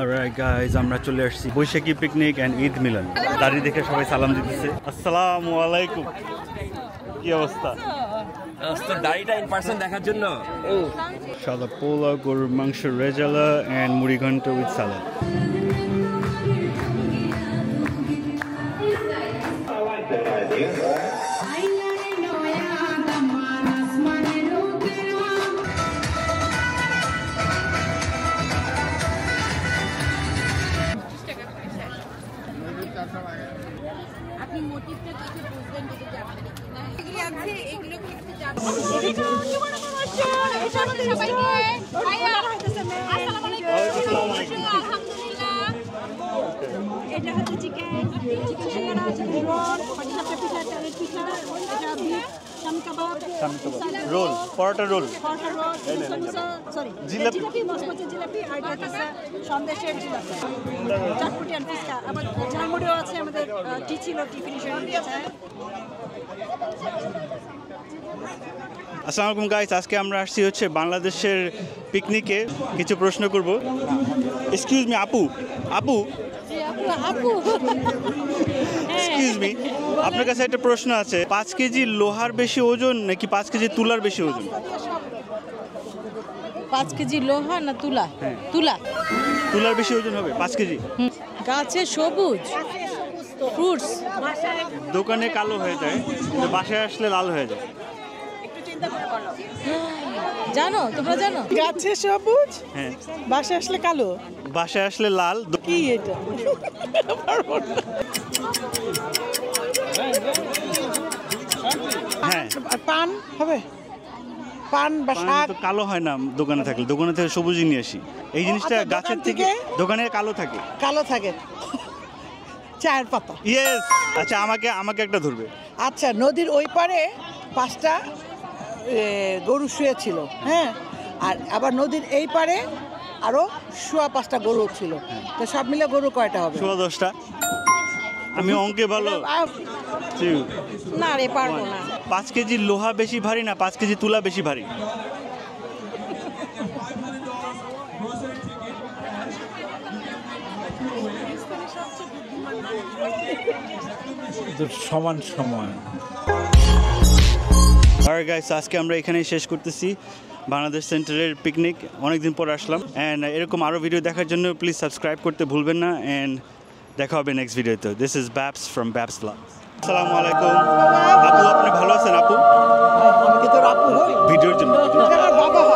Alright guys, আমরা চলে আসছি বৈশাখী পিকনিক এন্ড ঈদ মিলন। দাঁড়িয়ে দেখে সবাই সালাম দিতেছে। আসসালামু আলাইকুম। কি অবস্থা? দাড়িটা ইন পারসন দেখার জন্য। সাদা পোলাও, গরুর মাংস, রেজালা এন্ড মুড়ি ঘন্ট উইথ সালাদ। আপনি মোটিভটা দেখে বুঝবেন যদি জানেন কিনা এগুলো আছে এগুলো একটু জানতে এটা হচ্ছে চিকেন সিঙ্গারা আছে পাটিসাপটা পিঠা চালের পিঠা এটা বিফ শামি কাবাব রোল, পরোটা রোল, সরি জিলাপি বাসমতি জিলাপি আর এটা হচ্ছে সন্দেশের জিলাপি চাটপুটি আর ফুচকা আবার ঝালমুড়িও আছে আমাদের টি ছিল টি ফিনিশার দিয়েছে। আসসালামু আলাইকুম গাইস, আজকে আমরা আসছি হচ্ছে বাংলাদেশের পিকনিকে। কিছু প্রশ্ন করব। এক্সকিউজ মি আপু, আপু এক্সকিউজ মি, আপনার কাছে একটা প্রশ্ন আছে। 5 কেজি লোহার বেশি ওজন নাকি 5 কেজি তুলার বেশি ওজন? 5 কেজি লোহা না তুলা? তুলা। তুলার বেশি ওজন হবে 5 কেজি। গাছে সবুজ ফ্রুটস দোকানে কালো হয়ে যায়, কিন্তু বাসায় আসলে লাল হয়ে যায়। জানো, তোমরা জানো? গাছে সবুজ, হ্যাঁ, বাসায় আসলে কালো। বাসায় আসলে লাল। কি এটা? হ্যাঁ, আর পান হবে? পান বা শাক তো কালো হয় না দোকানে থাকলে, দোকানে থেকে সবুজই নিয়ে আসি। এই জিনিসটা আচ্ছা, গাছের দোকান থেকে থেকে? দোকানে কালো থাকে। কালো থাকে। চায়ের পাতা। ইয়েস। আচ্ছা, আমাকে একটা ধরবে। আচ্ছা, নদীর ওই পারে 5টা গরু শুয়েছিল, হ্যাঁ, আর আবার নদীর এই পারে আরো 5টা গরু ছিল। তো সব মিলে গরু কয়টা হবে? 10টা। আমি অঙ্কে ভালো। না রে, পারবো না। 5 কেজি লোহা বেশি ভারী না 5 কেজি তুলা বেশি ভারী? সমান সমান। Alright guys, আজকে আমরা এখানেই শেষ করতেছি বাংলাদেশ সেন্টারের পিকনিক। অনেকদিন পর আসলাম অ্যান্ড এরকম আরও ভিডিও দেখার জন্য প্লিজ সাবস্ক্রাইব করতে ভুলবেন না অ্যান্ড দেখা হবে নেক্সট ভিডিওতে। This is Baps from Baps vlog. আসসালামু আলাইকুম। আপু, আপনি ভালো আছেন আপু? আমি কি তোর আপু হই? ভিডিওর জন্য। আমার বাবা হয়।